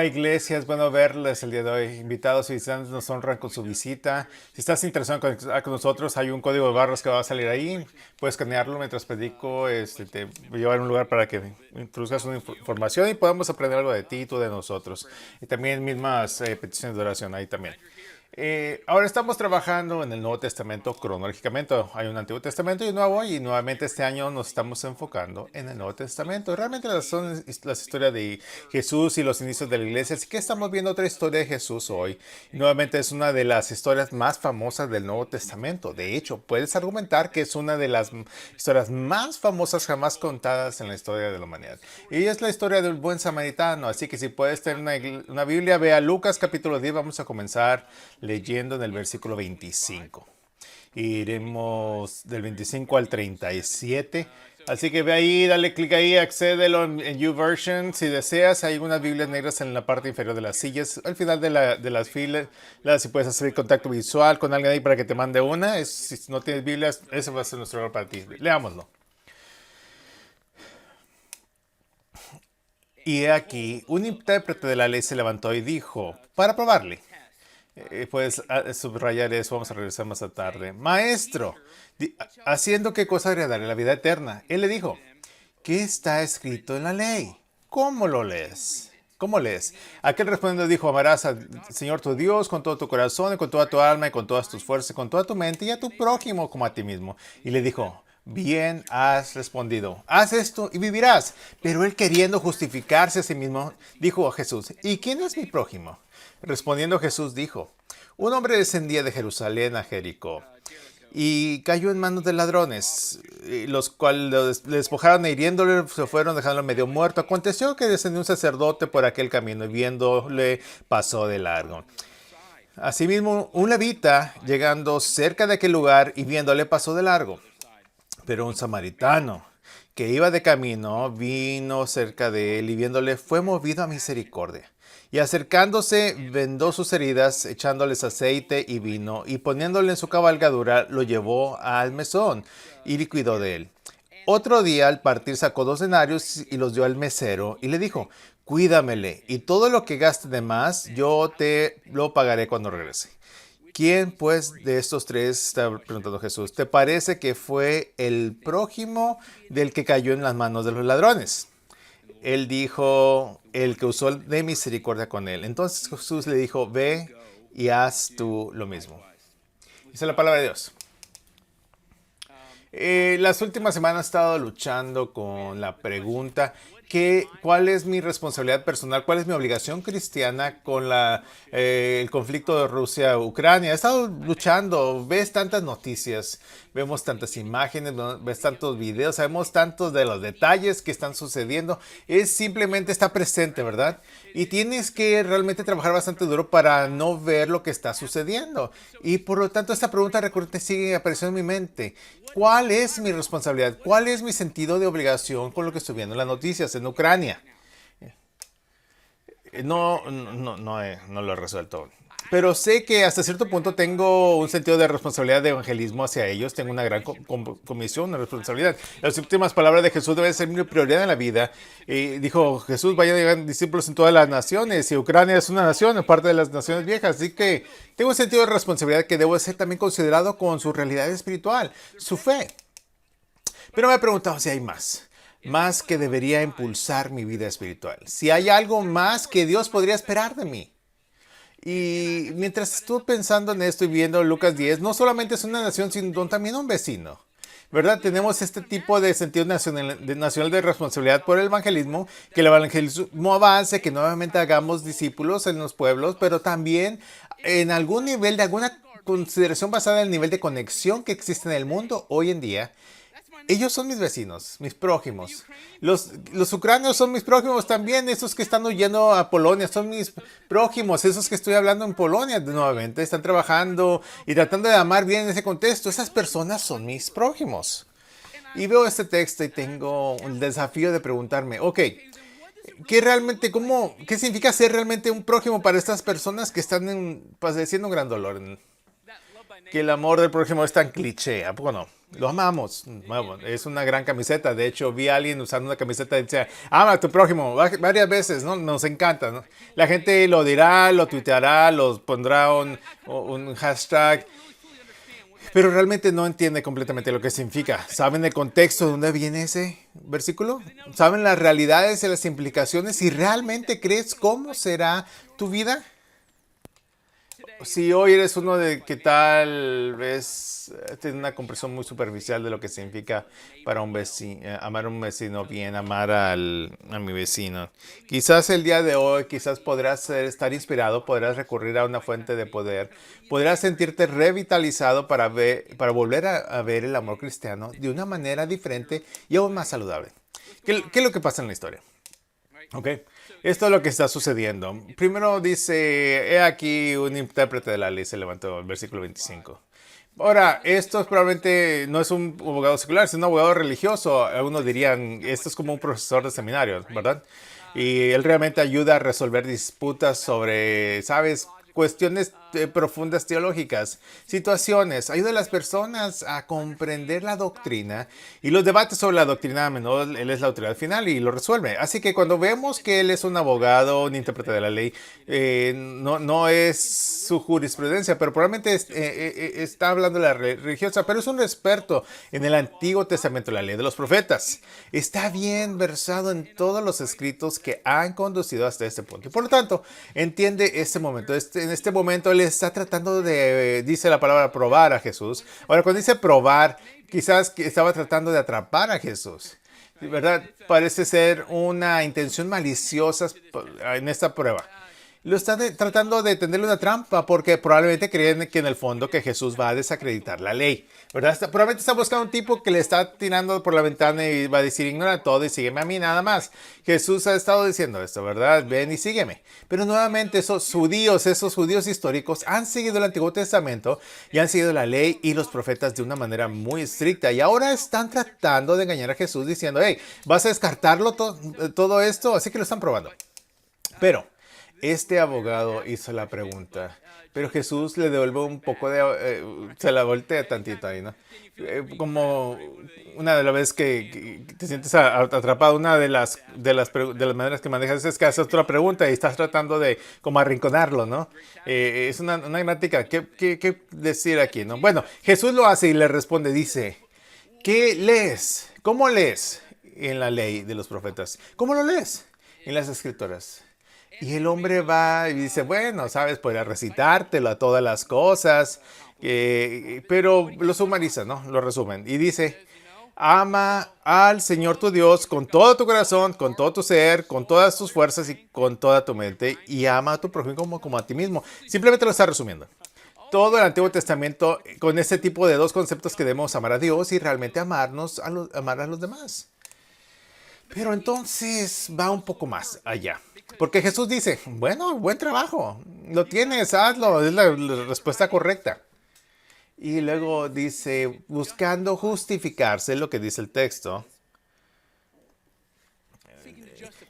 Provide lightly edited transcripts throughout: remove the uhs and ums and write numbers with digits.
iglesia, es bueno verles el día de hoy. Invitados y visitantes nos honran con su visita. Si estás interesado en conectar con nosotros, hay un código de barras que va a salir ahí. Puedes escanearlo mientras predico. Te voy a llevar a un lugar para que introduzcas una información y podamos aprender algo de ti y tú de nosotros. Y también mismas peticiones de oración ahí también. Ahora estamos trabajando en el Nuevo Testamento cronológicamente. Hay un Antiguo Testamento y un Nuevo, y nuevamente este año nos estamos enfocando en el Nuevo Testamento. Realmente son las historias de Jesús y los inicios de la iglesia, así que estamos viendo otra historia de Jesús hoy. Y nuevamente es una de las historias más famosas del Nuevo Testamento. De hecho, puedes argumentar que es una de las historias más famosas jamás contadas en la historia de la humanidad. Y es la historia del buen samaritano, así que si puedes tener una Biblia, ve a Lucas capítulo 10, vamos a comenzar leyendo en el versículo 25. Iremos del 25 al 37. Así que ve ahí, dale clic ahí, accédelo en YouVersion. Si deseas, hay unas Biblias negras en la parte inferior de las sillas. Al final de las filas, si puedes hacer contacto visual con alguien ahí para que te mande una. Si no tienes Biblias, ese va a ser nuestro lugar para ti. Leámoslo. Y aquí, un intérprete de la ley se levantó y dijo, para probarle. Puedes subrayar eso, vamos a regresar más tarde. Maestro, ¿haciendo qué cosa agradable la vida eterna? Él le dijo, ¿qué está escrito en la ley? ¿Cómo lo lees? ¿Cómo lees? Aquel respondiendo dijo, amarás al Señor tu Dios con todo tu corazón y con toda tu alma y con todas tus fuerzas y con toda tu mente y a tu prójimo como a ti mismo. Y le dijo, bien has respondido, haz esto y vivirás. Pero él, queriendo justificarse a sí mismo, dijo a Jesús, ¿y quién es mi prójimo? Respondiendo Jesús dijo, un hombre descendía de Jerusalén a Jericó y cayó en manos de ladrones, los cuales le despojaron e hiriéndole se fueron dejándolo medio muerto. Aconteció que descendió un sacerdote por aquel camino y viéndole pasó de largo. Asimismo, un levita, llegando cerca de aquel lugar y viéndole pasó de largo. Pero un samaritano que iba de camino vino cerca de él y viéndole fue movido a misericordia. Y acercándose, vendó sus heridas, echándoles aceite y vino, y poniéndole en su cabalgadura, lo llevó al mesón y cuidó de él. Otro día, al partir, sacó 2 denarios y los dio al mesero, y le dijo, cuídamele, y todo lo que gaste de más, yo te lo pagaré cuando regrese. ¿Quién, pues, de estos tres, está preguntando Jesús, te parece que fue el prójimo del que cayó en las manos de los ladrones? Él dijo, el que usó de misericordia con él. Entonces Jesús le dijo, ve y haz tú lo mismo. Esa es la palabra de Dios. Las últimas semanas he estado luchando con la pregunta, ¿cuál es mi responsabilidad personal? ¿Cuál es mi obligación cristiana con el conflicto de Rusia-Ucrania? He estado luchando, ves tantas noticias, vemos tantas imágenes, ves tantos videos, sabemos tantos de los detalles que están sucediendo. Es simplemente está presente, ¿verdad? Y tienes que realmente trabajar bastante duro para no ver lo que está sucediendo. Y por lo tanto esta pregunta recurrente sigue apareciendo en mi mente. ¿Cuál es mi responsabilidad? ¿Cuál es mi sentido de obligación con lo que estoy viendo en las noticias en Ucrania? No lo he resuelto. Pero sé que hasta cierto punto tengo un sentido de responsabilidad de evangelismo hacia ellos. Tengo una gran comisión, una responsabilidad. Las últimas palabras de Jesús deben ser mi prioridad en la vida. Dijo Jesús, vayan a llegar discípulos en todas las naciones. Y Ucrania es una nación, es parte de las naciones viejas. Así que tengo un sentido de responsabilidad que debo ser también considerado con su realidad espiritual, su fe. Pero me he preguntado si hay más que debería impulsar mi vida espiritual. Si hay algo más que Dios podría esperar de mí. Y mientras estuve pensando en esto y viendo Lucas 10, no solamente es una nación, sino también un vecino. ¿Verdad? Tenemos este tipo de sentido nacional de responsabilidad por el evangelismo, que el evangelismo avance, que nuevamente hagamos discípulos en los pueblos, pero también en algún nivel de alguna consideración basada en el nivel de conexión que existe en el mundo hoy en día. Ellos son mis vecinos, mis prójimos. Los ucranianos son mis prójimos también. Esos que están huyendo a Polonia son mis prójimos. Esos que estoy hablando en Polonia nuevamente están trabajando y tratando de amar bien en ese contexto. Esas personas son mis prójimos. Y veo este texto y tengo un desafío de preguntarme, ok, ¿qué significa ser realmente un prójimo para estas personas que están padeciendo un gran dolor? que el amor del prójimo es tan cliché. ¿A poco no? Lo amamos. Bueno, es una gran camiseta. De hecho, vi a alguien usando una camiseta y decía, ama a tu prójimo varias veces, ¿no? Nos encanta, ¿no? La gente lo dirá, lo tuiteará, lo pondrá un hashtag, pero realmente no entiende completamente lo que significa. ¿Saben el contexto de dónde viene ese versículo? ¿Saben las realidades y las implicaciones? ¿Y realmente crees cómo será tu vida? Si hoy eres uno de que tal vez tiene una comprensión muy superficial de lo que significa para un vecino, amar a un vecino bien, a mi vecino. Quizás el día de hoy, quizás podrás estar inspirado, podrás recurrir a una fuente de poder, podrás sentirte revitalizado para volver a ver el amor cristiano de una manera diferente y aún más saludable. ¿Qué es lo que pasa en la historia? Ok, esto es lo que está sucediendo. Primero dice, he aquí un intérprete de la ley se levantó, el versículo 25. Ahora, esto probablemente no es un abogado secular, es un abogado religioso. Algunos dirían, esto es como un profesor de seminario, ¿verdad? Y él realmente ayuda a resolver disputas sobre, ¿sabes? Cuestiones profundas teológicas, situaciones, ayuda a las personas a comprender la doctrina y los debates sobre la doctrina a menudo él es la autoridad final y lo resuelve. Así que cuando vemos que él es un abogado, un intérprete de la ley, no es su jurisprudencia, pero probablemente está hablando de la religiosa, pero es un experto en el Antiguo Testamento, la ley de los profetas. Está bien versado en todos los escritos que han conducido hasta este punto. Y por lo tanto, entiende este momento. En este momento él está tratando de, dice la palabra, probar a Jesús. Ahora, cuando dice probar, quizás estaba tratando de atrapar a Jesús. ¿Verdad? Parece ser una intención maliciosa en esta prueba. Lo están tratando de tenderle una trampa porque probablemente creen que en el fondo que Jesús va a desacreditar la ley, ¿verdad? Probablemente está buscando un tipo que le está tirando por la ventana y va a decir, ignora todo y sígueme a mí nada más. Jesús ha estado diciendo esto, ¿verdad? Ven y sígueme. Pero nuevamente esos judíos históricos han seguido el Antiguo Testamento y han seguido la ley y los profetas de una manera muy estricta y ahora están tratando de engañar a Jesús diciendo, hey, ¿vas a descartarlo todo esto? Así que lo están probando. Pero este abogado hizo la pregunta, pero Jesús le devuelve un poco se la voltea tantito ahí, ¿no? Como una de las veces que te sientes atrapado, una de las maneras que manejas es que haces otra pregunta y estás tratando de como arrinconarlo, ¿no? Es una gramática. ¿Qué decir aquí, no? Bueno, Jesús lo hace y le responde, dice, ¿qué lees? ¿Cómo lees en la ley de los profetas? ¿Cómo lo lees en las escrituras? Y el hombre va y dice, bueno, sabes, podría recitártelo a todas las cosas, pero lo sumariza, ¿no? Lo resumen. Y dice, ama al Señor tu Dios con todo tu corazón, con todo tu ser, con todas tus fuerzas y con toda tu mente, y ama a tu prójimo como a ti mismo. Simplemente lo está resumiendo. Todo el Antiguo Testamento con ese tipo de dos conceptos que debemos amar a Dios y realmente amar a los demás. Pero entonces va un poco más allá. Porque Jesús dice, bueno, buen trabajo, lo tienes, hazlo, es la respuesta correcta. Y luego dice, buscando justificarse, lo que dice el texto,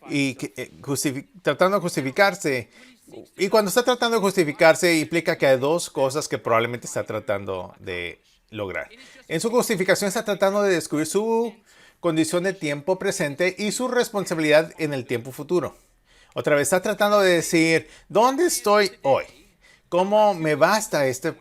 y tratando de justificarse. Y cuando está tratando de justificarse, implica que hay dos cosas que probablemente está tratando de lograr. En su justificación está tratando de descubrir su condición de tiempo presente y su responsabilidad en el tiempo futuro. Otra vez está tratando de decir, ¿dónde estoy hoy? ¿Cómo me va hasta este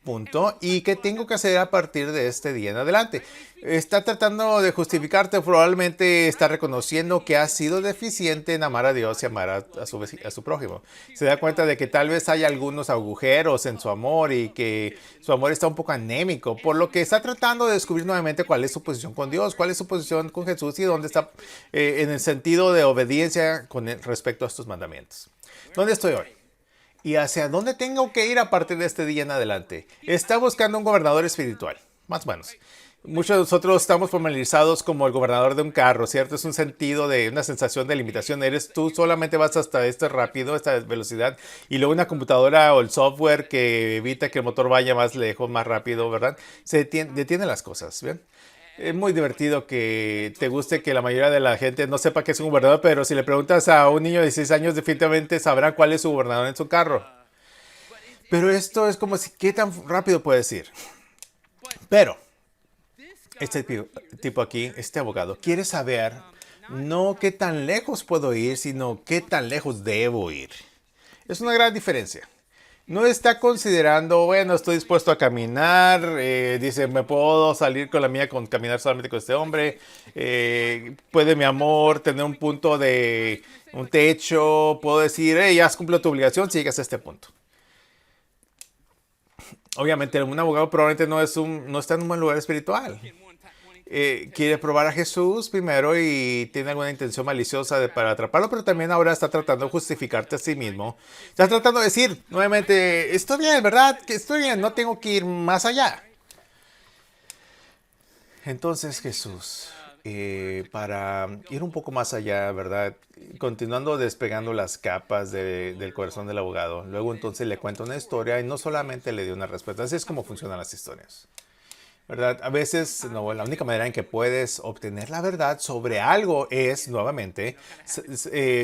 punto? ¿Y qué tengo que hacer a partir de este día en adelante? Está tratando de justificarte, probablemente está reconociendo que ha sido deficiente en amar a Dios y amar a su prójimo. Se da cuenta de que tal vez hay algunos agujeros en su amor y que su amor está un poco anémico, por lo que está tratando de descubrir nuevamente cuál es su posición con Dios, cuál es su posición con Jesús y dónde está en el sentido de obediencia con respecto a estos mandamientos. ¿Dónde estoy hoy? ¿Y hacia dónde tengo que ir a partir de este día en adelante? Está buscando un gobernador espiritual, más o menos. Muchos de nosotros estamos familiarizados como el gobernador de un carro, ¿cierto? Es un sentido de una sensación de limitación. Eres tú, solamente vas hasta este rápido, esta velocidad, y luego una computadora o el software que evita que el motor vaya más lejos, más rápido, ¿verdad? Se detiene las cosas, ¿bien? Es muy divertido que te guste que la mayoría de la gente no sepa que es un gobernador, pero si le preguntas a un niño de 16 años, definitivamente sabrá cuál es su gobernador en su carro. Pero esto es como si, ¿qué tan rápido puedes ir? Pero este tipo aquí, este abogado, quiere saber no qué tan lejos puedo ir, sino qué tan lejos debo ir. Es una gran diferencia. No está considerando, bueno, estoy dispuesto a caminar, dice, me puedo salir con la mía con caminar solamente con este hombre, puede mi amor tener un punto de un techo, puedo decir, hey, ya has cumplido tu obligación si llegas a este punto. Obviamente un abogado probablemente no está en un buen lugar espiritual. Quiere probar a Jesús primero y tiene alguna intención maliciosa para atraparlo, pero también ahora está tratando de justificarte a sí mismo. Está tratando de decir nuevamente, estoy bien, ¿verdad? Que estoy bien, no tengo que ir más allá. Entonces Jesús, para ir un poco más allá, ¿verdad? Continuando despegando las capas del corazón del abogado, luego entonces le cuenta una historia y no solamente le dio una respuesta. Así es como funcionan las historias. ¿Verdad? A veces, no, la única manera en que puedes obtener la verdad sobre algo es, nuevamente,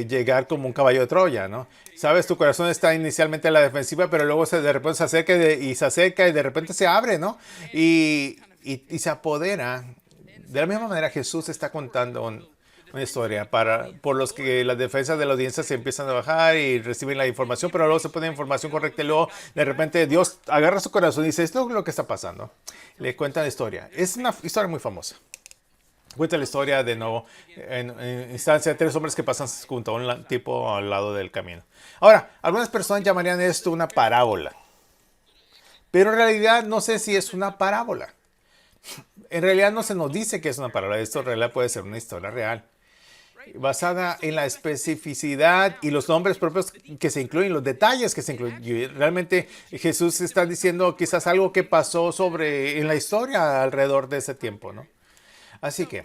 llegar como un caballo de Troya, ¿no? Sabes, tu corazón está inicialmente a la defensiva, pero luego de repente se acerca y se acerca y de repente se abre, ¿no? Y se apodera. De la misma manera, Jesús está contando una historia por los que las defensas de la audiencia se empiezan a bajar y reciben la información, pero luego se pone información correcta y luego de repente Dios agarra su corazón y dice, esto es lo que está pasando. Le cuenta la historia. Es una historia muy famosa. Cuenta la historia de nuevo en instancia de tres hombres que pasan junto a un tipo al lado del camino. Ahora, algunas personas llamarían esto una parábola, pero en realidad no sé si es una parábola. En realidad no se nos dice que es una parábola. Esto en realidad puede ser una historia real, basada en la especificidad y los nombres propios que se incluyen, los detalles que se incluyen. Realmente Jesús está diciendo quizás algo que pasó en la historia alrededor de ese tiempo, ¿no? Así que,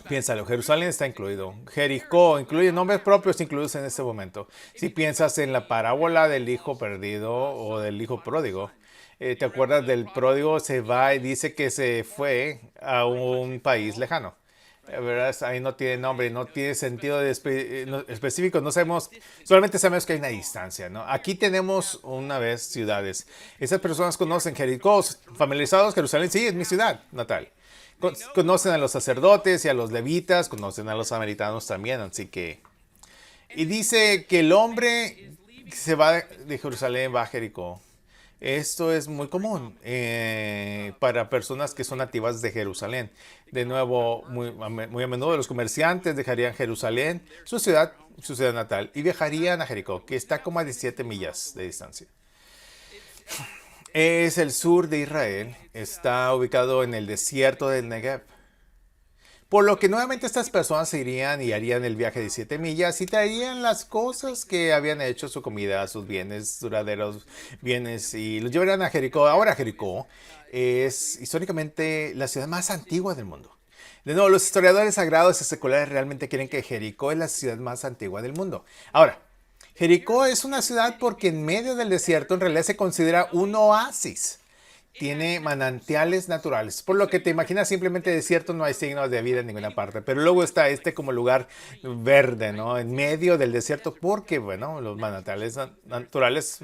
piénsalo, Jerusalén está incluido, Jericó incluye nombres propios incluidos en este momento. Si piensas en la parábola del hijo perdido o del hijo pródigo, ¿te acuerdas del pródigo? Se va y dice que se fue a un país lejano. ¿Verdad? Ahí no tiene nombre, no tiene sentido específico, no sabemos, solamente sabemos que hay una distancia, ¿no? Aquí tenemos una vez ciudades. Esas personas conocen Jericó, familiarizados, Jerusalén, sí, es mi ciudad natal. Conocen a los sacerdotes y a los levitas, conocen a los samaritanos también, así que... Y dice que el hombre se va de Jerusalén, va a Jericó. Esto es muy común para personas que son nativas de Jerusalén. De nuevo, muy a menudo los comerciantes dejarían Jerusalén, su ciudad natal, y viajarían a Jericó, que está como a 17 millas de distancia. Es el sur de Israel, está ubicado en el desierto del Negev. Por lo que nuevamente estas personas se irían y harían el viaje de 7 millas y traerían las cosas que habían hecho, su comida, sus bienes duraderos, bienes, y los llevarían a Jericó. Ahora Jericó es históricamente la ciudad más antigua del mundo. De nuevo, los historiadores sagrados y seculares realmente creen que Jericó es la ciudad más antigua del mundo. Ahora, Jericó es una ciudad porque en medio del desierto en realidad se considera un oasis. Tiene manantiales naturales, por lo que te imaginas simplemente desierto, no hay signos de vida en ninguna parte, pero luego está como lugar verde, ¿no? En medio del desierto, porque, bueno, los manantiales naturales,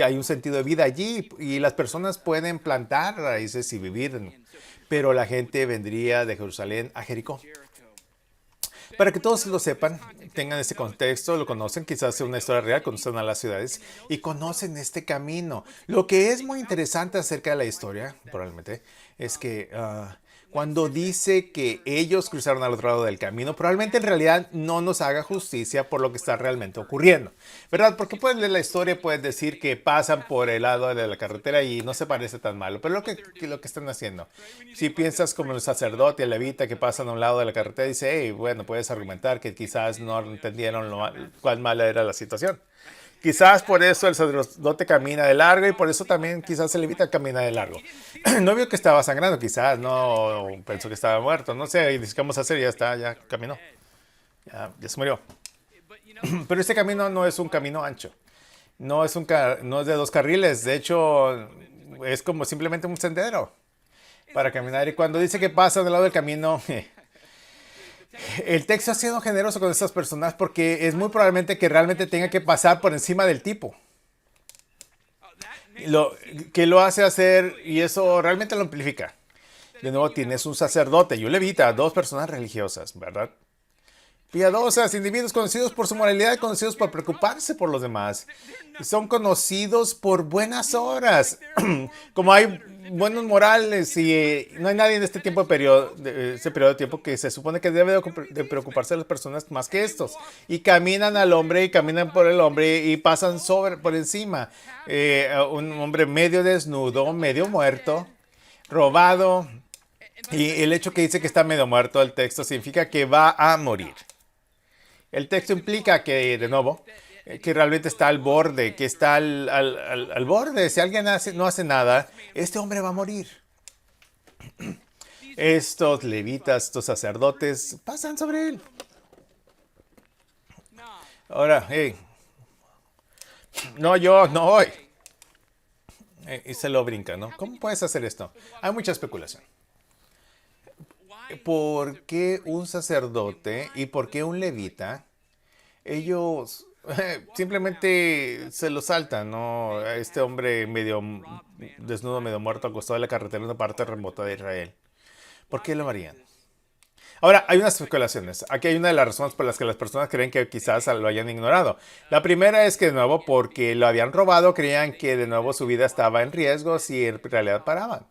hay un sentido de vida allí y las personas pueden plantar raíces y vivir, pero la gente vendría de Jerusalén a Jericó. Para que todos lo sepan, tengan ese contexto, lo conocen, quizás sea una historia real, conocen a las ciudades y conocen este camino. Lo que es muy interesante acerca de la historia, probablemente, es que cuando dice que ellos cruzaron al otro lado del camino, probablemente en realidad no nos haga justicia por lo que está realmente ocurriendo, ¿verdad? Porque puedes leer la historia, puedes decir que pasan por el lado de la carretera y no se parece tan malo, pero lo que están haciendo. Si piensas como el sacerdote, el levita que pasan a un lado de la carretera, dice, hey, bueno, puedes argumentar que quizás no entendieron cuán mala era la situación. Quizás por eso el sacerdote camina de largo y por eso también quizás el levita camina de largo. No vio que estaba sangrando, quizás, no pensó que estaba muerto, no sé, y dice, ¿qué vamos a hacer? Ya está, ya caminó, ya se murió. Pero este camino no es un camino ancho, no es de dos carriles, de hecho es como simplemente un sendero para caminar. Y cuando dice que pasa del lado del camino, el texto ha sido generoso con estas personas porque es muy probablemente que realmente tenga que pasar por encima del tipo. lo, que lo hace hacer y eso realmente lo amplifica. De nuevo tienes un sacerdote y un levita, dos personas religiosas, ¿verdad? Piadosas, individuos conocidos por su moralidad, conocidos por preocuparse por los demás. Son conocidos por buenas obras. Como hay buenos morales y no hay nadie en este tiempo ese periodo de tiempo que se supone que debe de preocuparse de las personas más que estos. Y caminan al hombre y caminan por el hombre y pasan por encima. Un hombre medio desnudo, medio muerto, robado. Y el hecho que dice que está medio muerto el texto significa que va a morir. El texto implica que, de nuevo, que realmente está al borde, que está al borde. Si alguien no hace nada, este hombre va a morir. Estos levitas, estos sacerdotes, pasan sobre él. Ahora, hey, no yo, no hoy. Y se lo brinca, ¿no? ¿Cómo puedes hacer esto? Hay mucha especulación. ¿Por qué un sacerdote y por qué un levita? Ellos simplemente se lo saltan, ¿no? Este hombre medio desnudo, medio muerto, acostado en la carretera en una parte remota de Israel. ¿Por qué lo harían? Ahora, hay unas especulaciones. Aquí hay una de las razones por las que las personas creen que quizás lo hayan ignorado. La primera es que, de nuevo, porque lo habían robado, creían que, de nuevo, su vida estaba en riesgo si en realidad paraban.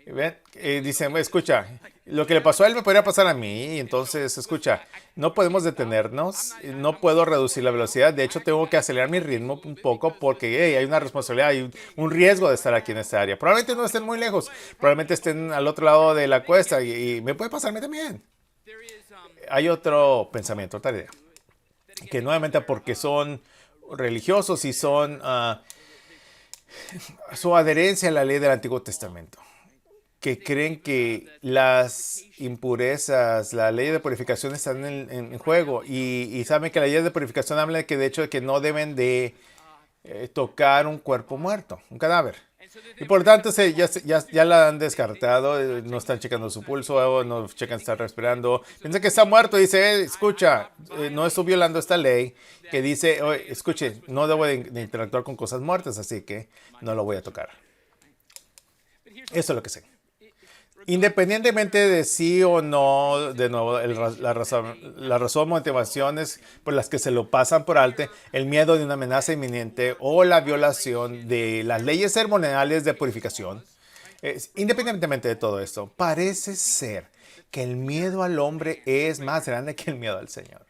¿Ven? Dicen, escucha, lo que le pasó a él me podría pasar a mí. Entonces, escucha, no podemos detenernos, no puedo reducir la velocidad. De hecho, tengo que acelerar mi ritmo un poco porque hey, hay una responsabilidad, hay un riesgo de estar aquí en esta área. Probablemente no estén muy lejos, probablemente estén al otro lado de la cuesta y me puede pasarme también. Hay otro pensamiento, otra idea, que nuevamente porque son religiosos y son su adherencia a la ley del Antiguo Testamento, que creen que las impurezas, la ley de purificación están en juego y saben que la ley de purificación habla de que de hecho de que no deben de tocar un cuerpo muerto, un cadáver. Y por tanto ya la han descartado, no están checando su pulso, no checan si está respirando, piensan que está muerto y dice, escucha, no estoy violando esta ley que dice, escuche, no debo de interactuar con cosas muertas, así que no lo voy a tocar. Eso es lo que sé. Independientemente de sí o no, de nuevo, la razón, motivaciones por las que se lo pasan por alto, el miedo de una amenaza inminente o la violación de las leyes ceremoniales de purificación, independientemente de todo esto, parece ser que el miedo al hombre es más grande que el miedo al Señor.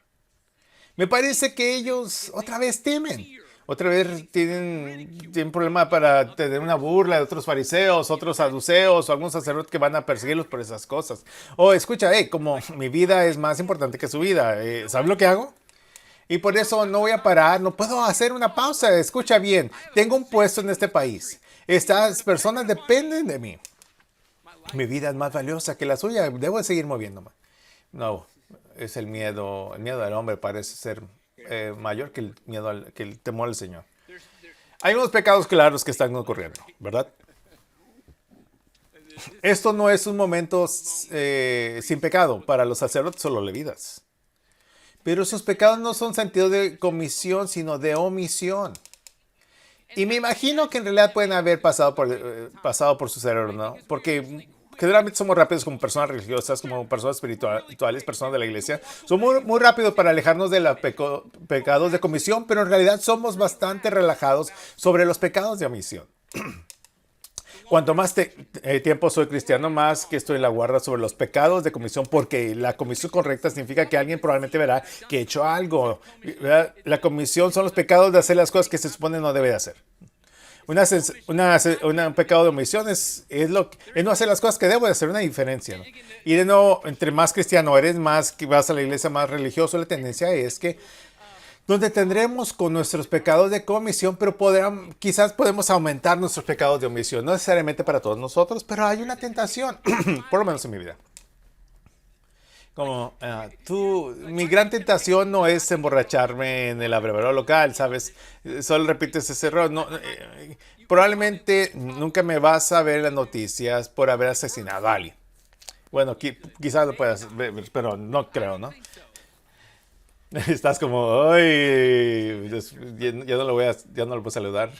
Me parece que ellos otra vez temen. Otra vez tienen problema para tener una burla de otros fariseos, otros saduceos o algunos sacerdotes que van a perseguirlos por esas cosas. O escucha, como mi vida es más importante que su vida, ¿saben lo que hago? Y por eso no voy a parar, no puedo hacer una pausa. Escucha bien, tengo un puesto en este país. Estas personas dependen de mí. Mi vida es más valiosa que la suya, debo de seguir moviéndome. No, es el miedo del hombre parece ser mayor que el miedo que el temor al Señor. Hay unos pecados claros que están ocurriendo, ¿verdad? Esto no es un momento sin pecado para los sacerdotes o los levitas. Pero esos pecados no son sentido de comisión, sino de omisión. Y me imagino que en realidad pueden haber pasado por su cerebro, ¿no? Porque generalmente somos rápidos como personas religiosas, como personas espirituales, personas de la iglesia. Somos muy rápidos para alejarnos de los pecados de comisión, pero en realidad somos bastante relajados sobre los pecados de omisión. Cuanto más tiempo soy cristiano, más que estoy en la guarda sobre los pecados de comisión, porque la comisión correcta significa que alguien probablemente verá que he hecho algo. ¿Verdad? La comisión son los pecados de hacer las cosas que se supone no debe de hacer. Un pecado de omisión es no hacer las cosas que debo de hacer, una diferencia, ¿no? Y de nuevo, entre más cristiano eres, más que vas a la iglesia, más religioso, la tendencia es que donde tendremos con nuestros pecados de comisión, pero quizás podemos aumentar nuestros pecados de omisión. No necesariamente para todos nosotros, pero hay una tentación, por lo menos en mi vida. Como mi gran tentación no es emborracharme en el abreviador local, ¿sabes? Solo repites ese error. No, probablemente nunca me vas a ver en las noticias por haber asesinado a alguien. Bueno, quizás lo puedas ver, pero no creo, ¿no? Estás como, ay, ya no lo voy a saludar.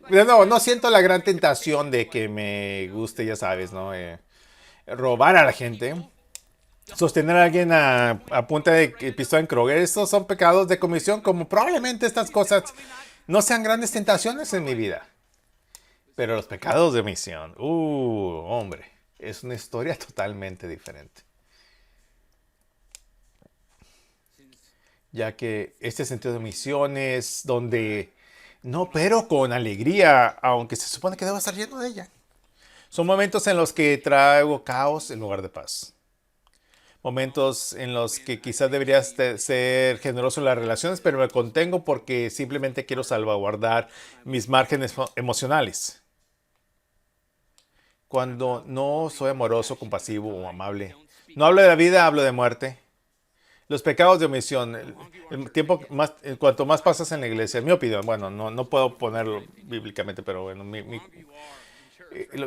No siento la gran tentación de que me guste, ya sabes, ¿no? Robar a la gente, sostener a alguien a punta de pistola en Kroger. Estos son pecados de comisión, como probablemente estas cosas no sean grandes tentaciones en mi vida. Pero los pecados de omisión, hombre, es una historia totalmente diferente. Ya que este sentido de omisión es donde no, pero con alegría, aunque se supone que debo estar lleno de ella. Son momentos en los que traigo caos en lugar de paz. Momentos en los que quizás deberías ser generoso en las relaciones, pero me contengo porque simplemente quiero salvaguardar mis márgenes emocionales. Cuando no soy amoroso, compasivo o amable. No hablo de la vida, hablo de muerte. Los pecados de omisión, el tiempo más, cuanto más pasas en la iglesia, en mi opinión, bueno, no puedo ponerlo bíblicamente, pero bueno,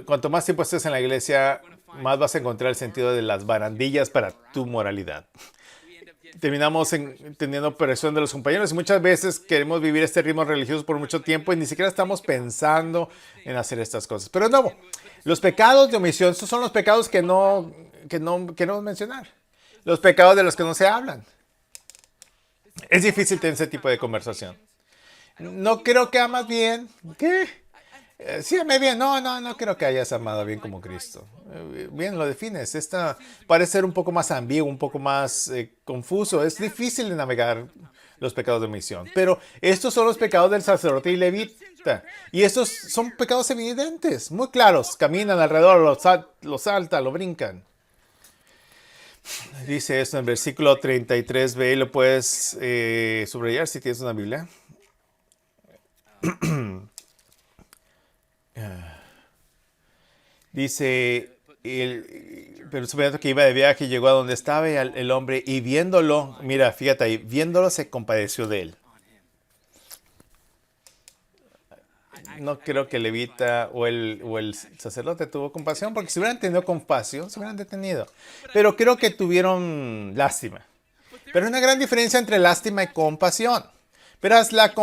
cuanto más tiempo estés en la iglesia, más vas a encontrar el sentido de las barandillas para tu moralidad. Terminamos teniendo presión de los compañeros y muchas veces queremos vivir este ritmo religioso por mucho tiempo y ni siquiera estamos pensando en hacer estas cosas. Pero no, los pecados de omisión, estos son los pecados que no queremos mencionar. Los pecados de los que no se hablan. Es difícil tener ese tipo de conversación. No creo que amas bien. ¿Qué? Sí, amé bien. No creo que hayas amado bien como Cristo. Bien, lo defines. Esta parece ser un poco más ambiguo, un poco más confuso. Es difícil de navegar los pecados de omisión. Pero estos son los pecados del sacerdote y levita. Y estos son pecados evidentes, muy claros. Caminan alrededor, lo saltan, lo brincan. Dice esto en versículo 33b, lo puedes subrayar si tienes una Biblia. Dice, pero suponiendo que iba de viaje, llegó a donde estaba el hombre y viéndolo, mira, fíjate ahí, viéndolo se compadeció de él. No creo que el levita o el sacerdote tuvo compasión, porque si hubieran tenido compasión, se hubieran detenido. Pero creo que tuvieron lástima. Pero hay una gran diferencia entre lástima y compasión. Verás, la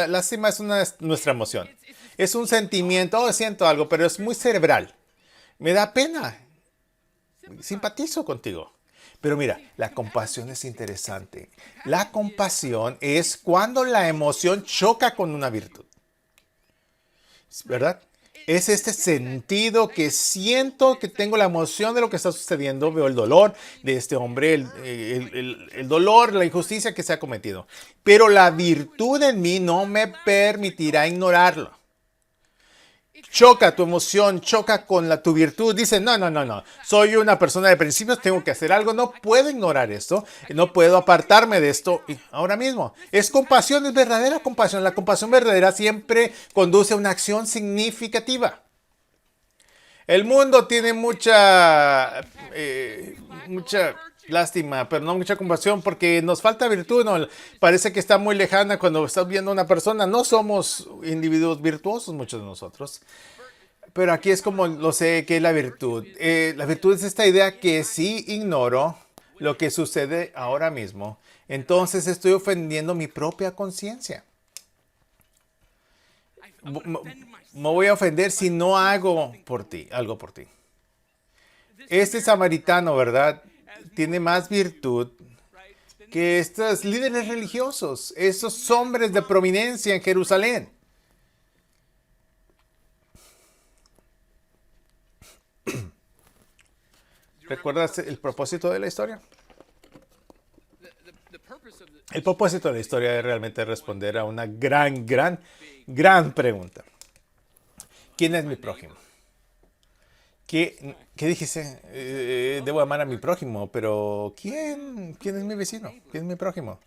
lástima es nuestra emoción. Es un sentimiento, siento algo, pero es muy cerebral. Me da pena. Simpatizo contigo. Pero mira, la compasión es interesante. La compasión es cuando la emoción choca con una virtud. ¿Verdad? Es este sentido que siento, que tengo la emoción de lo que está sucediendo. Veo el dolor de este hombre, el dolor, la injusticia que se ha cometido. Pero la virtud en mí no me permitirá ignorarlo. Choca tu emoción, choca con tu virtud. Dice, no. Soy una persona de principios, tengo que hacer algo. No puedo ignorar esto. No puedo apartarme de esto ahora mismo. Es compasión, es verdadera compasión. La compasión verdadera siempre conduce a una acción significativa. El mundo tiene mucha lástima, pero no mucha compasión porque nos falta virtud. ¿No? Parece que está muy lejana cuando estás viendo a una persona. No somos individuos virtuosos, muchos de nosotros. Pero aquí es como lo sé que es la virtud. La virtud es esta idea que si ignoro lo que sucede ahora mismo, entonces estoy ofendiendo mi propia conciencia. Me voy a ofender si no hago algo por ti. Este samaritano, ¿verdad? Tiene más virtud que estos líderes religiosos, esos hombres de prominencia en Jerusalén. ¿Recuerdas el propósito de la historia? El propósito de la historia es realmente responder a una gran pregunta. ¿Quién es mi prójimo? ¿Qué dijiste? Debo amar a mi prójimo, pero ¿quién es mi vecino? ¿Quién es mi prójimo?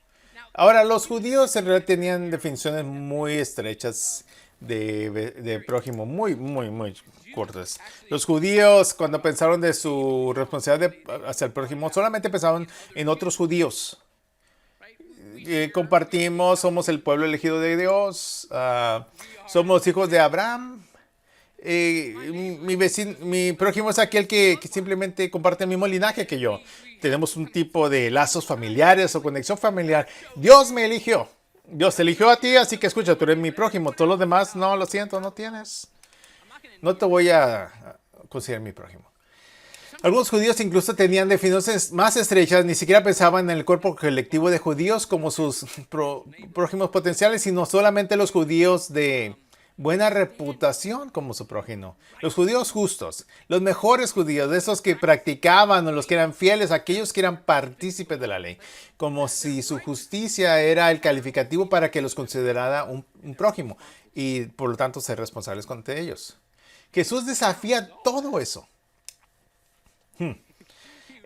Ahora, los judíos en realidad tenían definiciones muy estrechas de prójimo, muy cortas. Los judíos, cuando pensaron de su responsabilidad hacia el prójimo, solamente pensaban en otros judíos. Compartimos, somos el pueblo elegido de Dios, somos hijos de Abraham. Mi prójimo es aquel que simplemente comparte el mismo linaje que yo. Tenemos un tipo de lazos familiares o conexión familiar. Dios me eligió. Dios te eligió a ti, así que escucha, tú eres mi prójimo. Todos los demás, no, lo siento, no tienes. No te voy a considerar mi prójimo. Algunos judíos incluso tenían definiciones más estrechas, ni siquiera pensaban en el cuerpo colectivo de judíos como sus prójimos potenciales, sino solamente los judíos de buena reputación como su prójimo. Los judíos justos, los mejores judíos, de esos que practicaban o los que eran fieles, aquellos que eran partícipes de la ley, como si su justicia era el calificativo para que los considerara un prójimo y por lo tanto ser responsables contra ellos. Jesús desafía todo eso.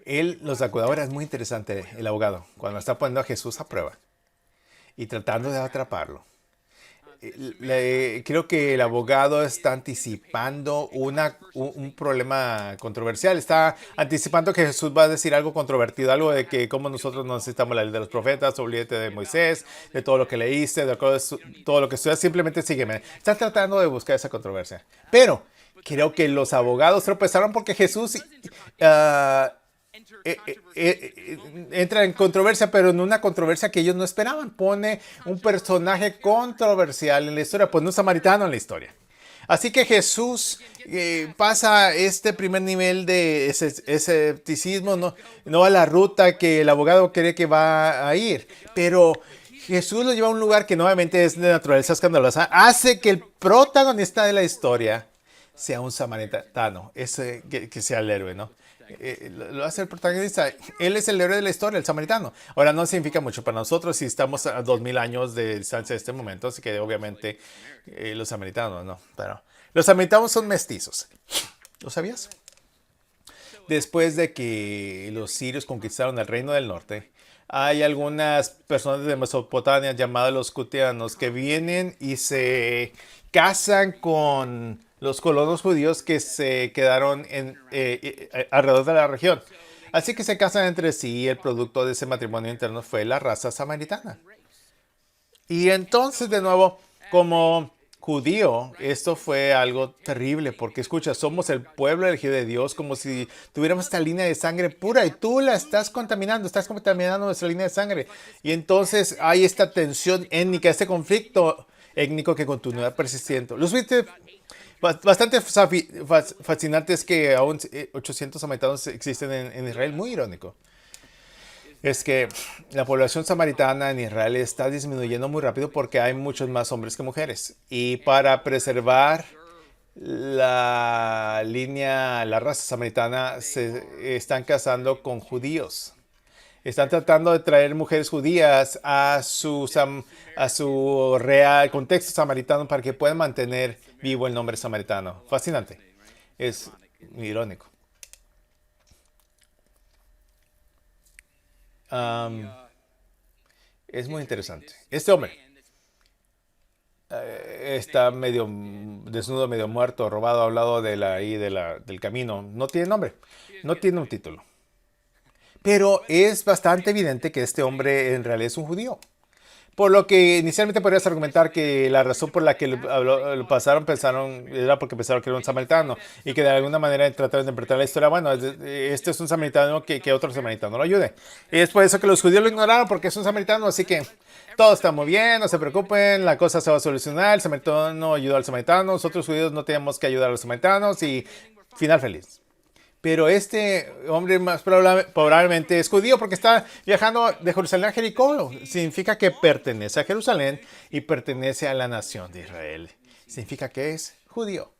Él los sacó. Ahora es muy interesante el abogado, cuando está poniendo a Jesús a prueba y tratando de atraparlo. Creo que el abogado está anticipando un problema controversial. Está anticipando que Jesús va a decir algo controvertido, algo de que como nosotros no necesitamos la ley de los profetas, olvídate de Moisés, de todo lo que leíste, de todo lo que estudias, simplemente sígueme. Está tratando de buscar esa controversia. Pero creo que los abogados tropezaron porque Jesús entra en controversia, pero en una controversia que ellos no esperaban. Pone un personaje controversial en la historia, pone un samaritano en la historia. Así que Jesús pasa este primer nivel de escepticismo, no a la ruta que el abogado cree que va a ir, pero Jesús lo lleva a un lugar que nuevamente es de naturaleza escandalosa, hace que el protagonista de la historia sea un samaritano, que sea el héroe, ¿no? Lo hace el protagonista. Él es el héroe de la historia, el samaritano. Ahora, no significa mucho para nosotros si estamos a 2000 años de distancia de este momento, así que obviamente los samaritanos no. Pero los samaritanos son mestizos. ¿Lo sabías? Después de que los sirios conquistaron el reino del norte, hay algunas personas de Mesopotamia llamadas los cutianos que vienen y se casan con los colonos judíos que se quedaron alrededor de la región. Así que se casan entre sí y el producto de ese matrimonio interno fue la raza samaritana. Y entonces, de nuevo, como judío, esto fue algo terrible porque, escucha, somos el pueblo elegido de Dios, como si tuviéramos esta línea de sangre pura y tú la estás contaminando nuestra línea de sangre. Y entonces hay esta tensión étnica, este conflicto étnico que continúa persistiendo. Los bastante fascinante es que aún 800 samaritanos existen en Israel, muy irónico. Es que la población samaritana en Israel está disminuyendo muy rápido porque hay muchos más hombres que mujeres. Y para preservar la raza samaritana, se están casando con judíos. Están tratando de traer mujeres judías a su real contexto samaritano para que puedan mantener vivo el nombre samaritano. Fascinante. Es irónico. Es muy interesante. Este hombre está medio desnudo, medio muerto, robado, hablado del camino. No tiene nombre. No tiene un título. Pero es bastante evidente que este hombre en realidad es un judío. Por lo que inicialmente podrías argumentar que la razón por la que lo pasaron era porque pensaron que era un samaritano y que de alguna manera trataron de interpretar la historia. Bueno, este es un samaritano que otro samaritano lo ayude. Y es por eso que los judíos lo ignoraron porque es un samaritano, así que todo está muy bien, no se preocupen, la cosa se va a solucionar, el samaritano ayudó al samaritano, nosotros judíos no tenemos que ayudar a los samaritanos y final feliz. Pero este hombre más probablemente es judío porque está viajando de Jerusalén a Jericó. Significa que pertenece a Jerusalén y pertenece a la nación de Israel. Significa que es judío.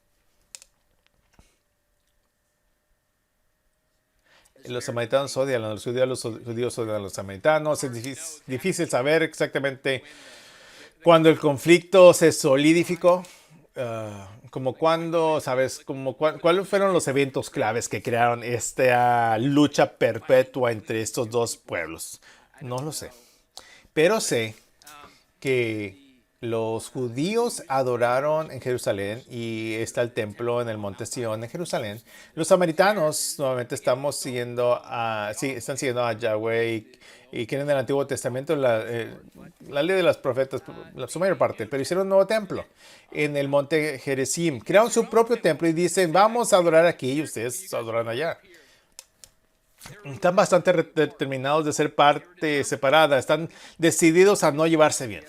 Los samaritanos odian a los judíos odian a los samaritanos. Es difícil saber exactamente cuándo el conflicto se solidificó. Como cuando, ¿sabes? ¿Cuáles fueron los eventos claves que crearon esta lucha perpetua entre estos dos pueblos? No lo sé. Pero sé que los judíos adoraron en Jerusalén y está el templo en el monte Sión en Jerusalén. Los samaritanos nuevamente están siguiendo a Yahweh y quieren el Antiguo Testamento la ley de los profetas, su mayor parte, pero hicieron un nuevo templo en el monte Gerizim. Crearon su propio templo y dicen, vamos a adorar aquí y ustedes adoran allá. Están bastante determinados de ser parte separada, están decididos a no llevarse bien.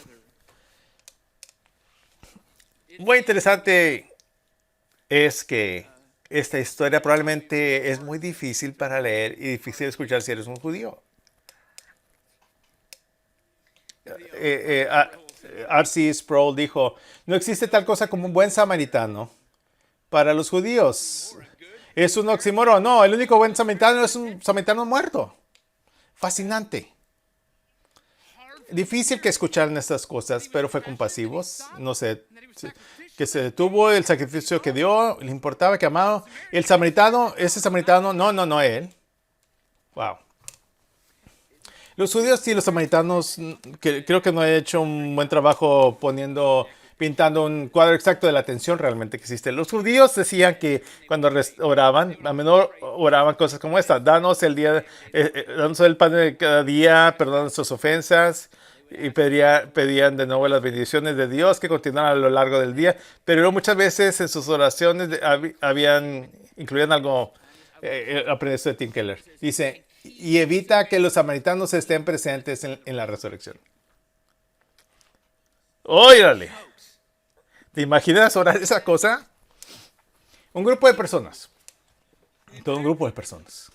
Muy interesante es que esta historia probablemente es muy difícil para leer y difícil de escuchar si eres un judío. R.C. Sproul dijo, no existe tal cosa como un buen samaritano para los judíos. Es un oxímoron. No, el único buen samaritano es un samaritano muerto. Fascinante. Difícil que escucharan estas cosas, pero fue compasivos. No sé, que se detuvo el sacrificio que dio, le importaba, que amaba. El samaritano, ese samaritano, no él. Wow. Los judíos y los samaritanos, que creo que no he hecho un buen trabajo pintando un cuadro exacto de la tensión realmente que existe. Los judíos decían que cuando oraban, a menudo oraban cosas como esta: danos danos el pan de cada día, perdona nuestras ofensas, y pedían de nuevo las bendiciones de Dios que continuaran a lo largo del día, pero muchas veces en sus oraciones incluían algo, aprendí esto de Tim Keller. Dice, y evita que los samaritanos estén presentes en la resurrección. ¡Óyale! ¿Te imaginas orar esa cosa? Un grupo de personas, todo un grupo de personas,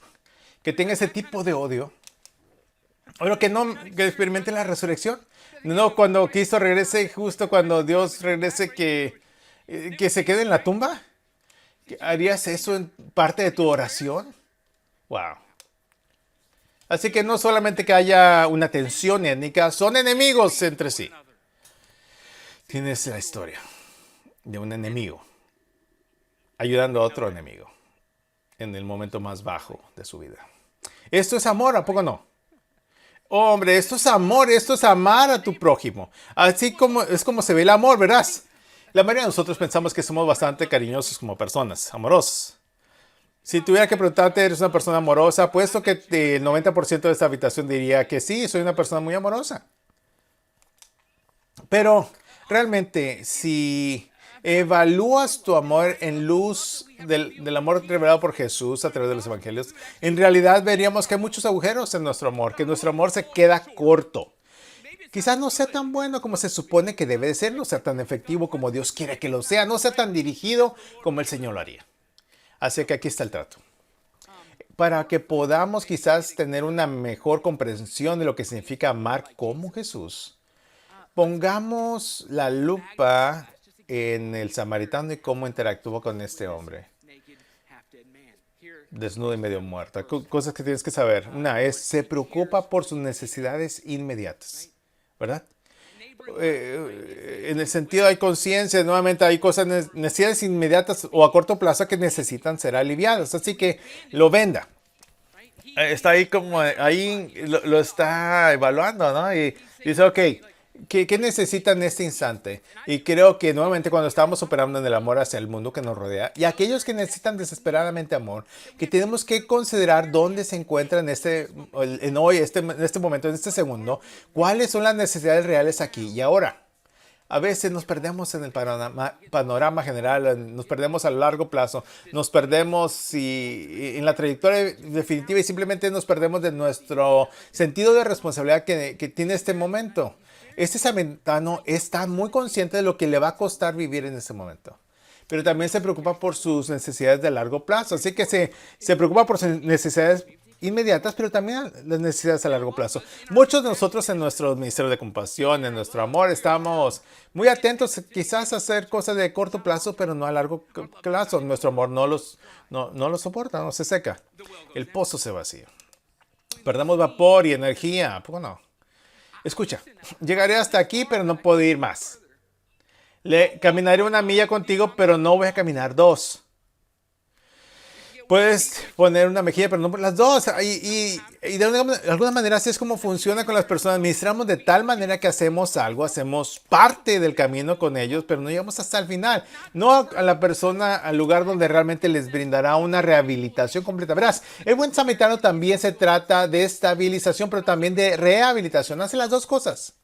que tenga ese tipo de odio, o que experimenten la resurrección. No cuando Cristo regrese, justo cuando Dios regrese, que se quede en la tumba. ¿Harías eso en parte de tu oración? Wow. Así que no solamente que haya una tensión étnica, son enemigos entre sí. Tienes la historia de un enemigo ayudando a otro enemigo en el momento más bajo de su vida. Esto es amor, ¿a poco no? Hombre, esto es amor, esto es amar a tu prójimo. Así como es como se ve el amor, ¿verdad? La mayoría de nosotros pensamos que somos bastante cariñosos como personas, amorosos. Si tuviera que preguntarte, ¿eres una persona amorosa? Puesto que el 90% de esta habitación diría que sí, soy una persona muy amorosa. Pero realmente, si evalúas tu amor en luz del amor revelado por Jesús a través de los evangelios, en realidad veríamos que hay muchos agujeros en nuestro amor, que nuestro amor se queda corto. Quizás no sea tan bueno como se supone que debe de ser, no sea tan efectivo como Dios quiere que lo sea, no sea tan dirigido como el Señor lo haría. Así que aquí está el trato. Para que podamos quizás tener una mejor comprensión de lo que significa amar como Jesús, pongamos la lupa en el samaritano y cómo interactuó con este hombre, desnudo y medio muerto. Cosas que tienes que saber. Una es, se preocupa por sus necesidades inmediatas, ¿verdad? En el sentido hay conciencia, nuevamente hay cosas, necesidades inmediatas o a corto plazo que necesitan ser aliviadas. Así que lo venda. Está ahí como, ahí lo está evaluando, ¿no? Y dice, ok, ¿qué necesita en este instante? Y creo que nuevamente cuando estamos operando en el amor hacia el mundo que nos rodea y aquellos que necesitan desesperadamente amor, que tenemos que considerar dónde se encuentran en este momento, en este segundo, cuáles son las necesidades reales aquí y ahora. A veces nos perdemos en el panorama general, nos perdemos a largo plazo, nos perdemos en la trayectoria definitiva y simplemente nos perdemos de nuestro sentido de responsabilidad que tiene este momento. Este samaritano está muy consciente de lo que le va a costar vivir en este momento, pero también se preocupa por sus necesidades de largo plazo, así que se preocupa por sus necesidades inmediatas, pero también las necesidades a largo plazo. Muchos de nosotros en nuestro ministerio de compasión, en nuestro amor, estamos muy atentos quizás a hacer cosas de corto plazo, pero no a largo plazo. Nuestro amor no lo soporta, no se seca. El pozo se vacía. Perdemos vapor y energía, ¿a poco no? Escucha, llegaré hasta aquí, pero no puedo ir más. Caminaré 1 milla contigo, pero no voy a caminar 2. Puedes poner una mejilla, pero no por las dos. Y de alguna manera así es como funciona con las personas. Ministramos de tal manera que hacemos algo, hacemos parte del camino con ellos, pero no llegamos hasta el final. No a la persona, al lugar donde realmente les brindará una rehabilitación completa. Verás, el buen samaritano también se trata de estabilización, pero también de rehabilitación. Hace las dos cosas.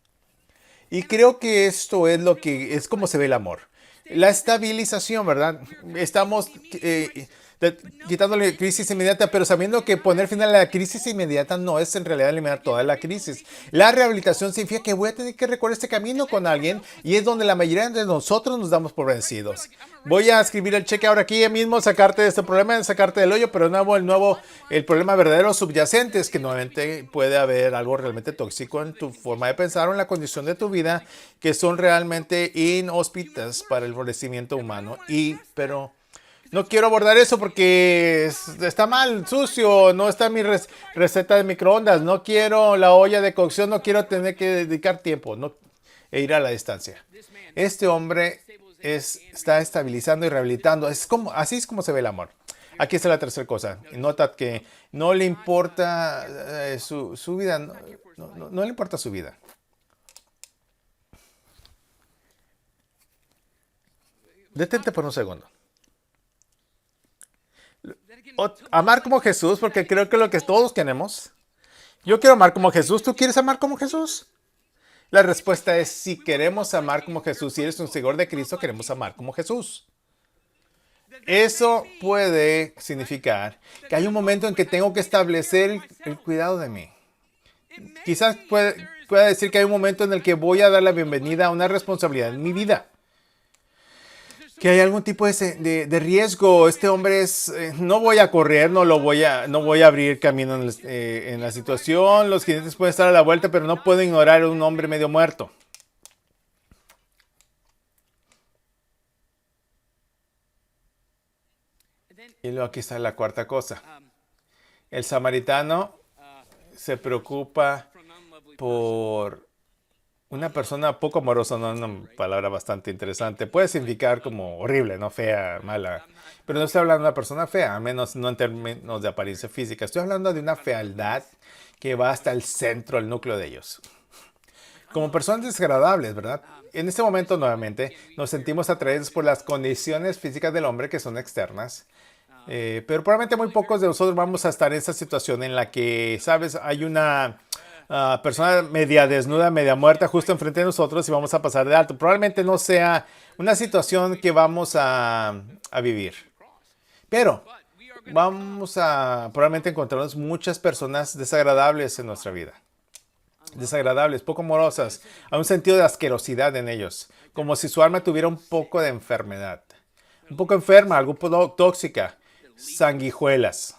Y creo que esto es como se ve el amor. La estabilización, ¿verdad? quitándole crisis inmediata, pero sabiendo que poner fin a la crisis inmediata no es en realidad eliminar toda la crisis. La rehabilitación significa que voy a tener que recorrer este camino con alguien y es donde la mayoría de nosotros nos damos por vencidos. Voy a escribir el cheque ahora aquí mismo, sacarte de este problema, sacarte del hoyo, pero el problema verdadero subyacente es que nuevamente puede haber algo realmente tóxico en tu forma de pensar o en la condición de tu vida que son realmente inhóspitas para el florecimiento humano. Pero no quiero abordar eso porque está mal, sucio, no está mi receta de microondas, no quiero la olla de cocción, no quiero tener que dedicar tiempo e ir a la distancia. Este hombre está estabilizando y rehabilitando. Así es como se ve el amor. Aquí está la tercera cosa. Nota que no le importa su vida, no le importa su vida. Detente por un segundo. Amar como Jesús, porque creo que lo que todos queremos. Yo quiero amar como Jesús. ¿Tú quieres amar como Jesús? La respuesta es si queremos amar como Jesús. Si eres un seguidor de Cristo, queremos amar como Jesús. Eso puede significar que hay un momento en que tengo que establecer el cuidado de mí. Quizás pueda decir que hay un momento en el que voy a dar la bienvenida a una responsabilidad en mi vida. Que hay algún tipo de riesgo. Este hombre no voy a correr, no voy a abrir camino en la situación. Los clientes pueden estar a la vuelta, pero no puedo ignorar a un hombre medio muerto. Y luego aquí está la cuarta cosa. El samaritano se preocupa por una persona poco amorosa, no es una palabra bastante interesante. Puede significar como horrible, no fea, mala. Pero no estoy hablando de una persona fea, al menos no en términos de apariencia física. Estoy hablando de una fealdad que va hasta el centro, el núcleo de ellos. Como personas desagradables, ¿verdad? En este momento, nuevamente, nos sentimos atraídos por las condiciones físicas del hombre que son externas. Pero probablemente muy pocos de nosotros vamos a estar en esa situación en la que, ¿sabes? Hay una persona media desnuda, media muerta justo enfrente de nosotros y vamos a pasar de alto. Probablemente no sea una situación que vamos a vivir. Pero vamos a probablemente encontrarnos muchas personas desagradables en nuestra vida. Desagradables, poco amorosas, a un sentido de asquerosidad en ellos, como si su alma tuviera un poco de enfermedad. Un poco enferma, algo tóxica, sanguijuelas.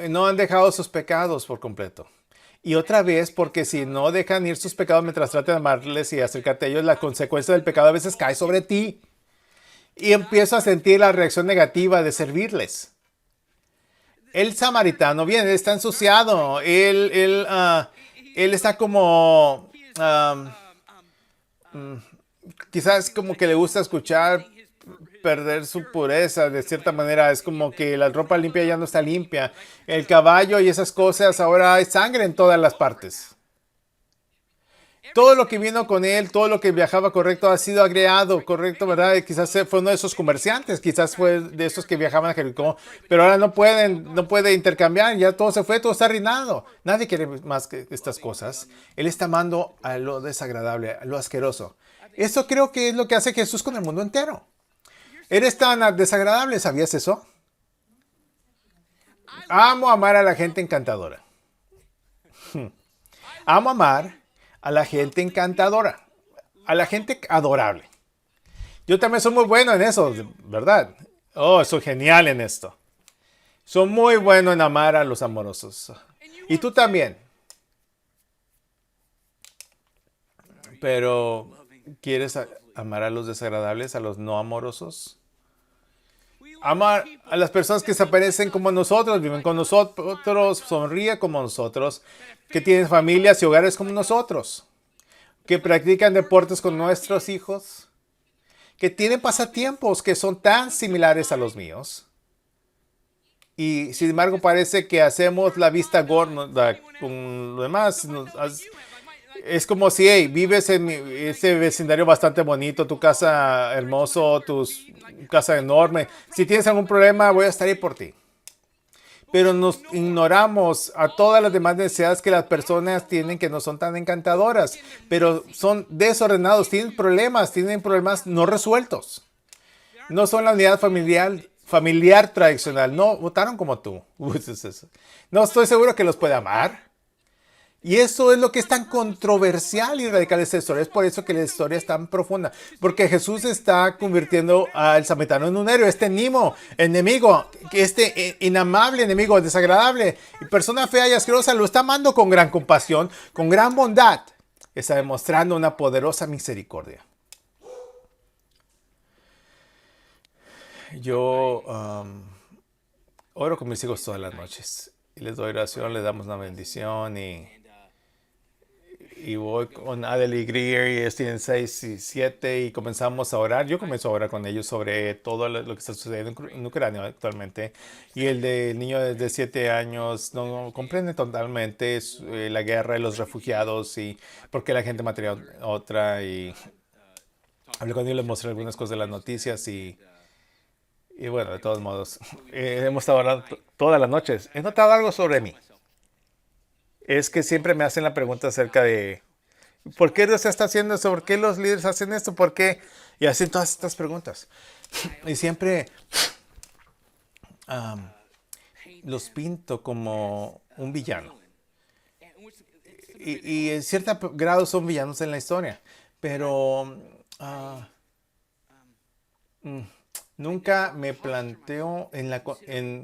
No han dejado sus pecados por completo. Y otra vez, porque si no dejan ir sus pecados mientras tratan de amarles y acercarte a ellos, la consecuencia del pecado a veces cae sobre ti. Y empiezo a sentir la reacción negativa de servirles. El samaritano, bien, está ensuciado. Él está como... quizás como que le gusta escuchar perder su pureza de cierta manera. Es como que la ropa limpia ya no está limpia. El caballo y esas cosas, ahora hay sangre en todas las partes. Todo lo que vino con él, todo lo que viajaba correcto ha sido agregado, correcto, ¿verdad? Quizás fue uno de esos comerciantes, quizás fue de esos que viajaban a Jericó, pero ahora no puede intercambiar, ya todo se fue, todo está arruinado. Nadie quiere más que estas cosas. Él está amando a lo desagradable, a lo asqueroso. Eso creo que es lo que hace Jesús con el mundo entero. Eres tan desagradable, ¿sabías eso? Amo amar a la gente encantadora. Amo amar a la gente encantadora, a la gente adorable. Yo también soy muy bueno en eso, ¿verdad? Oh, soy genial en esto. Soy muy bueno en amar a los amorosos. Y tú también. Pero, ¿quieres amar a los desagradables, a los no amorosos? Amar a las personas que se aparecen como nosotros, viven con nosotros, sonríen como nosotros, que tienen familias y hogares como nosotros, que practican deportes con nuestros hijos, que tienen pasatiempos que son tan similares a los míos. Y sin embargo parece que hacemos la vista gorda con lo demás. Es como si vives en ese vecindario bastante bonito, tu casa hermoso, tu casa enorme. Si tienes algún problema, voy a estar ahí por ti. Pero nos ignoramos a todas las demás necesidades que las personas tienen que no son tan encantadoras, pero son desordenados, tienen problemas no resueltos. No son la unidad familiar tradicional. No votaron como tú. No estoy seguro que los pueda amar. Y eso es lo que es tan controversial y radical de esta historia. Es por eso que la historia es tan profunda. Porque Jesús está convirtiendo al samaritano en un héroe. Este enemigo, este inamable enemigo, desagradable, y persona fea y asquerosa, lo está amando con gran compasión, con gran bondad. Está demostrando una poderosa misericordia. Yo oro con mis hijos todas las noches. Y les doy oración, les damos una bendición y voy con Adel y Greer, y ellos tienen 6 y 7 y comenzamos a orar. Yo comienzo a orar con ellos sobre todo lo que está sucediendo en Ucrania actualmente. Y el niño de 7 años no comprende totalmente la guerra y los refugiados y por qué la gente mataría a otra. Y hablé con ellos, les mostré algunas cosas de las noticias y bueno, de todos modos, hemos estado hablando todas las noches. He notado algo sobre mí. Es que siempre me hacen la pregunta acerca de ¿por qué Dios está haciendo esto? ¿Por qué los líderes hacen esto? ¿Por qué? Y hacen todas estas preguntas. Y siempre los pinto como un villano. Y en cierto grado son villanos en la historia. Pero nunca me planteo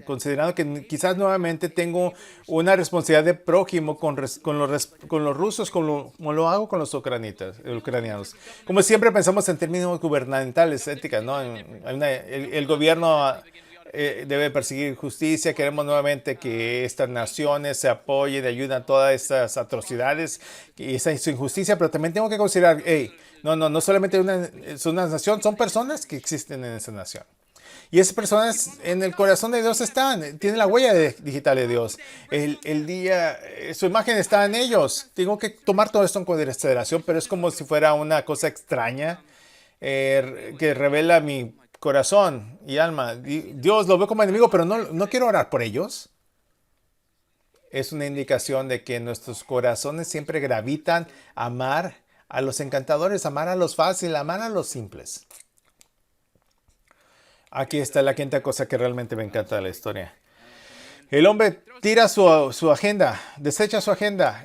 considerando que quizás nuevamente tengo una responsabilidad de prójimo con los rusos, como lo hago con los ucranianos. Como siempre pensamos en términos gubernamentales, éticas, ¿no? El gobierno debe perseguir justicia. Queremos nuevamente que estas naciones se apoyen y ayuden a todas estas atrocidades y esa injusticia, pero también tengo que considerar, hey, no solamente es una nación, son personas que existen en esa nación. Y esas personas en el corazón de Dios están, tienen la huella digital de Dios. Su imagen está en ellos. Tengo que tomar todo esto en consideración, pero es como si fuera una cosa extraña que revela mi corazón y alma. Dios lo veo como enemigo, pero no quiero orar por ellos. Es una indicación de que nuestros corazones siempre gravitan a amar a los encantadores, amar a los fáciles, amar a los simples. Aquí está la quinta cosa que realmente me encanta de la historia. El hombre tira su agenda, desecha su agenda.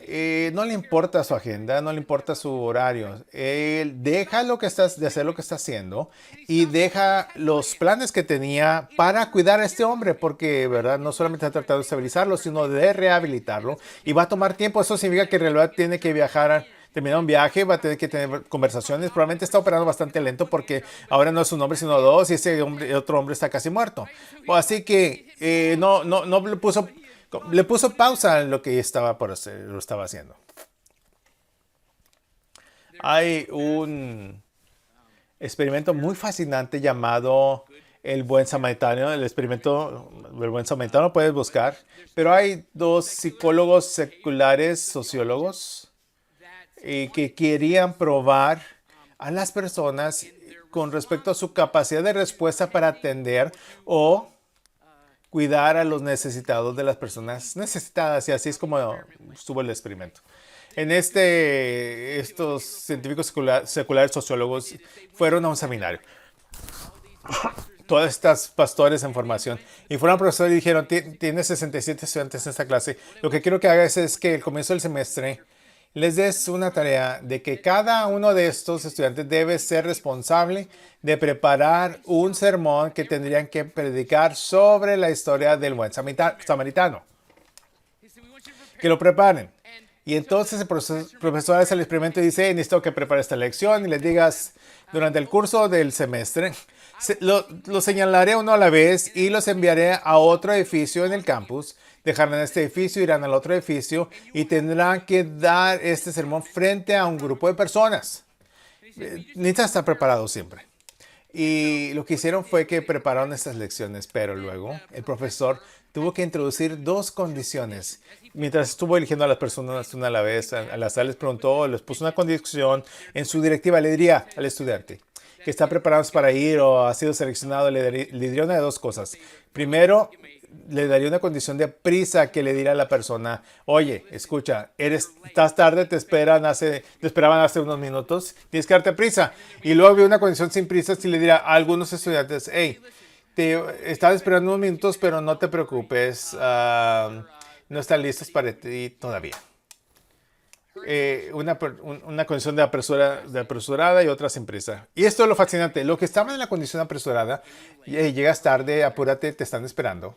No le importa su agenda, no le importa su horario. Él deja de hacer lo que está haciendo y deja los planes que tenía para cuidar a este hombre, porque, ¿verdad? No solamente ha tratado de estabilizarlo, sino de rehabilitarlo. Y va a tomar tiempo. Eso significa que en realidad tiene que terminar un viaje, va a tener que tener conversaciones. Probablemente está operando bastante lento porque ahora no es un hombre sino dos y otro hombre está casi muerto. Así que no le puso pausa en lo que lo estaba haciendo. Hay un experimento muy fascinante llamado el buen samaritano. El experimento del buen samaritano puedes buscar, pero hay dos psicólogos seculares, sociólogos, que querían probar a las personas con respecto a su capacidad de respuesta para atender o cuidar a los necesitados de las personas necesitadas, y así es como estuvo el experimento. Estos científicos seculares sociólogos fueron a un seminario. Todas estas pastores en formación. Y fueron profesores y dijeron, tienes 67 estudiantes en esta clase. Lo que quiero que hagas es que al comienzo del semestre les des una tarea de que cada uno de estos estudiantes debe ser responsable de preparar un sermón que tendrían que predicar sobre la historia del buen samaritano. Que lo preparen. Y entonces el profesor hace el experimento y dice, necesito que prepare esta lección y les digas durante el curso del semestre, lo señalaré uno a la vez y los enviaré a otro edificio en el campus. Dejarán este edificio, irán al otro edificio y tendrán que dar este sermón frente a un grupo de personas. Necesitan estar preparados siempre. Y lo que hicieron fue que prepararon estas lecciones, pero luego el profesor tuvo que introducir dos condiciones. Mientras estuvo eligiendo a las personas una a la vez, a la sala les preguntó, les puso una condición en su directiva. Le diría al estudiante que está preparado para ir o ha sido seleccionado, le diría una de dos cosas. Primero, le daría una condición de prisa que le dirá a la persona, oye, escucha, estás tarde, te esperaban hace unos minutos, tienes que darte prisa. Y luego había una condición sin prisa, si le dirá a algunos estudiantes, hey, Te estaba esperando unos minutos, pero no te preocupes. No están listos para ti todavía. Una condición de apresurada y otra sin prisa. Y esto es lo fascinante. Lo que estaban en la condición apresurada, llegas tarde, apúrate, te están esperando.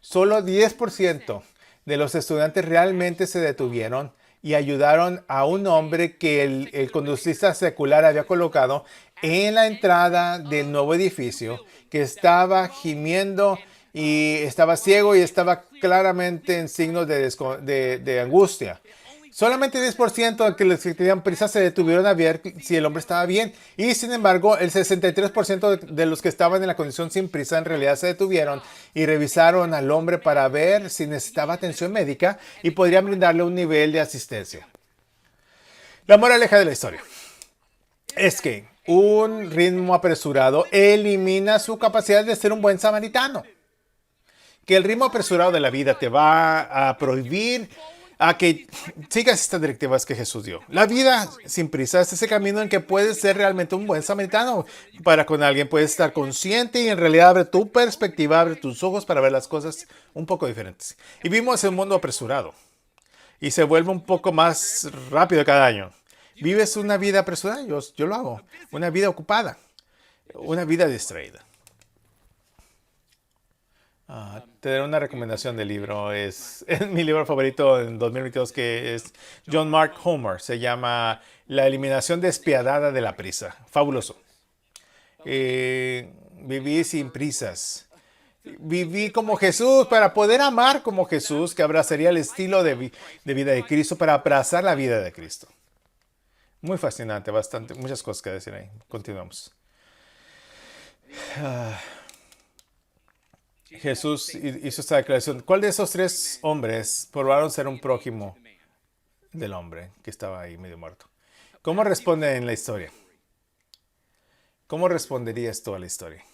Solo 10% de los estudiantes realmente se detuvieron y ayudaron a un hombre que el conductista secular había colocado en la entrada del nuevo edificio, que estaba gimiendo y estaba ciego y estaba claramente en signos de angustia. Solamente 10% de que les tenían prisa se detuvieron a ver si el hombre estaba bien. Y sin embargo, el 63% de los que estaban en la condición sin prisa en realidad se detuvieron y revisaron al hombre para ver si necesitaba atención médica y podrían brindarle un nivel de asistencia. La moraleja de la historia es que un ritmo apresurado elimina su capacidad de ser un buen samaritano. Que el ritmo apresurado de la vida te va a prohibir a que sigas estas directivas que Jesús dio. La vida sin prisa es ese camino en que puedes ser realmente un buen samaritano para con alguien. Puedes estar consciente y en realidad abre tu perspectiva, abre tus ojos para ver las cosas un poco diferentes. Y vivimos en un mundo apresurado y se vuelve un poco más rápido cada año. Vives una vida apresurada, yo lo hago, una vida ocupada, una vida distraída. Te daré una recomendación de libro. Es mi libro favorito en 2022, que es John Mark Homer. Se llama La eliminación despiadada de la prisa. Fabuloso. Viví sin prisas. Viví como Jesús para poder amar como Jesús, que abrazaría el estilo de vida de Cristo para abrazar la vida de Cristo. Muy fascinante, bastante, muchas cosas que decir ahí. Continuamos. Jesús hizo esta declaración. ¿Cuál de esos tres hombres probaron ser un prójimo del hombre que estaba ahí medio muerto? ¿Cómo responde en la historia? ¿Cómo responderías tú a la historia?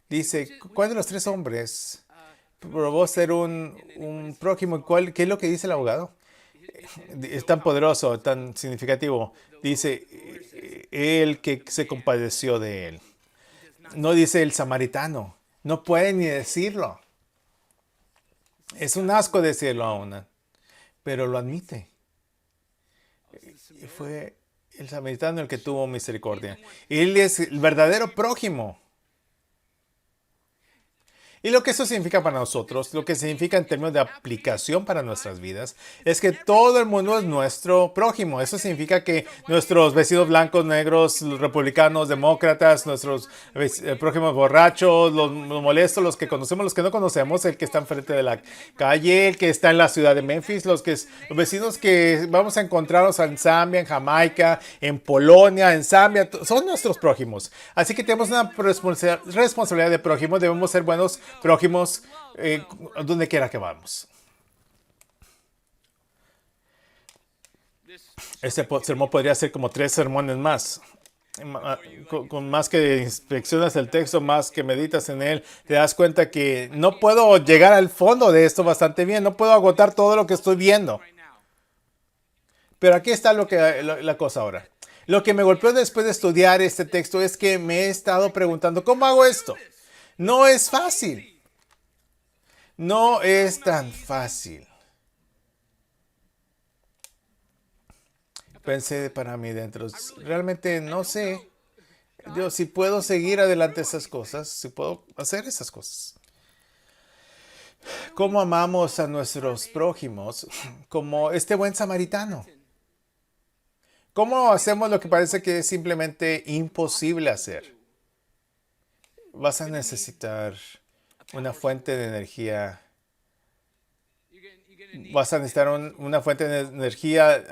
Dice, ¿cuál de los tres hombres probó ser un prójimo? ¿Qué es lo que dice el abogado? Es tan poderoso, tan significativo. Dice, el que se compadeció de él. No dice el samaritano. No puede ni decirlo. Es un asco decirlo aún, pero lo admite. Y fue el samaritano el que tuvo misericordia. Él es el verdadero prójimo. Y lo que eso significa para nosotros, lo que significa en términos de aplicación para nuestras vidas, es que todo el mundo es nuestro prójimo. Eso significa que nuestros vecinos blancos, negros, los republicanos, demócratas, nuestros prójimos borrachos, los molestos, los que conocemos, los que no conocemos, el que está enfrente de la calle, el que está en la ciudad de Memphis, los vecinos que vamos a encontrarnos en Zambia, en Jamaica, en Polonia, en Zambia, son nuestros prójimos. Así que tenemos una responsabilidad de prójimo, debemos ser buenos prójimos donde quiera que vamos. Este sermón podría ser como 3 sermones más. Con más que inspeccionas el texto, más que meditas en él, te das cuenta que no puedo llegar al fondo de esto bastante bien. No puedo agotar todo lo que estoy viendo. Pero aquí está la cosa ahora. Lo que me golpeó después de estudiar este texto es que me he estado preguntando, ¿cómo hago esto? No es fácil. No es tan fácil. Pensé para mí dentro, realmente no sé yo si puedo seguir adelante esas cosas, si puedo hacer esas cosas. ¿Cómo amamos a nuestros prójimos como este buen samaritano? ¿Cómo hacemos lo que parece que es simplemente imposible hacer? Vas a necesitar una fuente de energía. Vas a necesitar una fuente de energía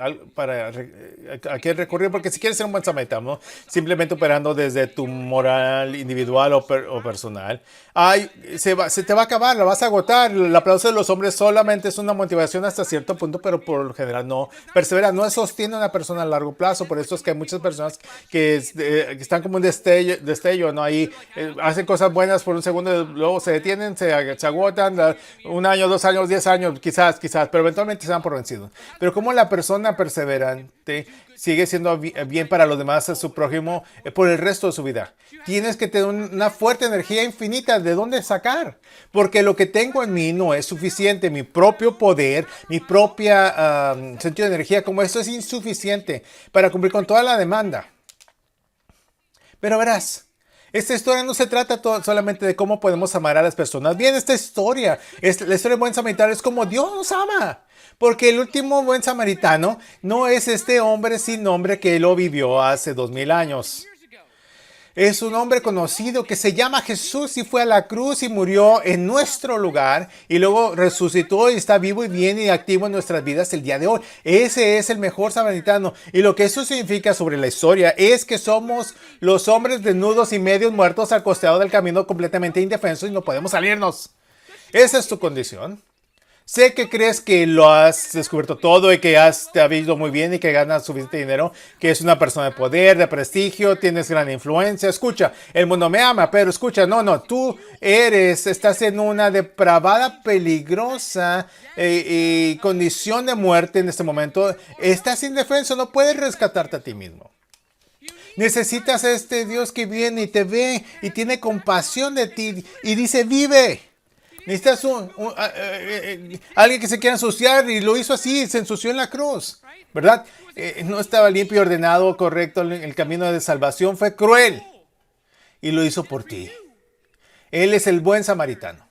a qué recurrir, porque si quieres ser un buen samaritano, simplemente operando desde tu moral individual o personal, se te va a acabar, la vas a agotar. El aplauso de los hombres solamente es una motivación hasta cierto punto, pero por lo general no persevera, no sostiene a una persona a largo plazo. Por eso es que hay muchas personas que están como un destello, ¿no? Ahí hacen cosas buenas por un segundo, luego se detienen, se agotan, 1 año, 2 años, 10 años, quizás quizás, pero eventualmente se dan por vencidos. Pero como la persona perseverante sigue siendo bien para los demás, a su prójimo, por el resto de su vida. Tienes que tener una fuerte energía infinita. ¿De dónde sacar? Porque lo que tengo en mí no es suficiente. Mi propio poder, mi propia sentido de energía como esto es insuficiente para cumplir con toda la demanda. Pero verás, esta historia no se trata solamente de cómo podemos amar a las personas. Bien, esta historia, la historia del buen samaritano es como Dios nos ama. Porque el último buen samaritano no es este hombre sin nombre que lo vivió hace 2000 años. Es un hombre conocido que se llama Jesús y fue a la cruz y murió en nuestro lugar y luego resucitó y está vivo y bien y activo en nuestras vidas el día de hoy. Ese es el mejor samaritano. Y lo que eso significa sobre la historia es que somos los hombres desnudos y medios muertos al costado del camino completamente indefensos y no podemos salirnos. Esa es tu condición. Sé que crees que lo has descubierto todo y que te ha ido muy bien y que ganas suficiente dinero, que es una persona de poder, de prestigio, tienes gran influencia. Escucha, el mundo me ama, pero escucha, no, tú estás en una depravada, peligrosa condición de muerte en este momento. Estás indefenso, no puedes rescatarte a ti mismo. Necesitas a este Dios que viene y te ve y tiene compasión de ti y dice, vive. Necesitas alguien que se quiera ensuciar y lo hizo así, se ensució en la cruz, ¿verdad? No estaba limpio y ordenado, correcto, el camino de salvación fue cruel y lo hizo por ti. Él es el buen samaritano.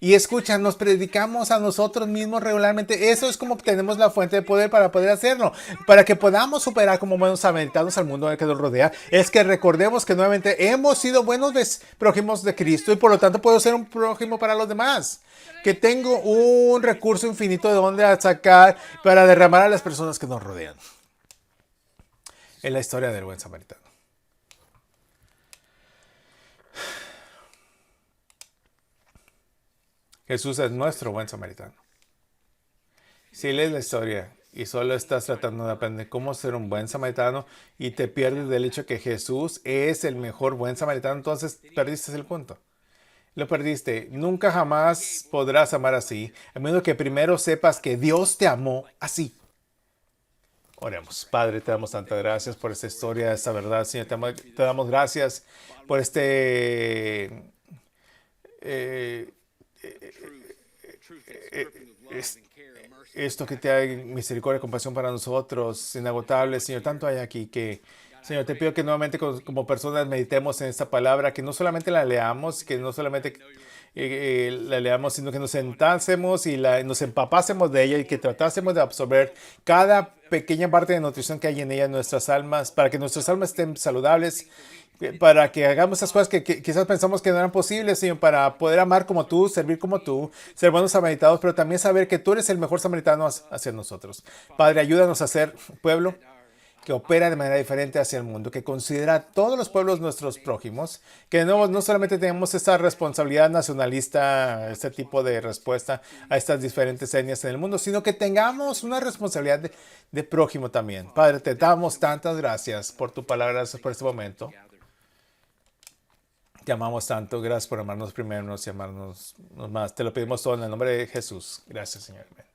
Y escucha, nos predicamos a nosotros mismos regularmente. Eso es como tenemos la fuente de poder para poder hacerlo. Para que podamos superar como buenos samaritanos al mundo que nos rodea. Es que recordemos que nuevamente hemos sido buenos prójimos de Cristo. Y por lo tanto puedo ser un prójimo para los demás. Que tengo un recurso infinito de donde sacar para derramar a las personas que nos rodean. Es la historia del buen samaritano. Jesús es nuestro buen samaritano. Si lees la historia y solo estás tratando de aprender cómo ser un buen samaritano y te pierdes del hecho que Jesús es el mejor buen samaritano, entonces perdiste el punto. Lo perdiste. Nunca jamás podrás amar así, a menos que primero sepas que Dios te amó así. Oremos. Padre, te damos tantas gracias por esta historia, esta verdad. Señor, te damos gracias por esto que te hay misericordia y compasión para nosotros, inagotable, Señor. Tanto hay aquí que, Señor, te pido que nuevamente como personas meditemos en esta palabra, que no solamente la leamos, que no solamente la leamos, sino que nos sentásemos y nos empapásemos de ella y que tratásemos de absorber cada pequeña parte de nutrición que hay en ella en nuestras almas, para que nuestras almas estén saludables, para que hagamos esas cosas que quizás pensamos que no eran posibles, Señor, para poder amar como tú, servir como tú, ser buenos samaritanos, pero también saber que tú eres el mejor samaritano hacia nosotros. Padre, ayúdanos a ser pueblo que opera de manera diferente hacia el mundo, que considera a todos los pueblos nuestros prójimos, que no solamente tenemos esta responsabilidad nacionalista, este tipo de respuesta a estas diferentes etnias en el mundo, sino que tengamos una responsabilidad de prójimo también. Padre, te damos tantas gracias por tu palabra, gracias por este momento. Te amamos tanto, gracias por amarnos primero y amarnos más. Te lo pedimos todo en el nombre de Jesús. Gracias, Señor. Amén.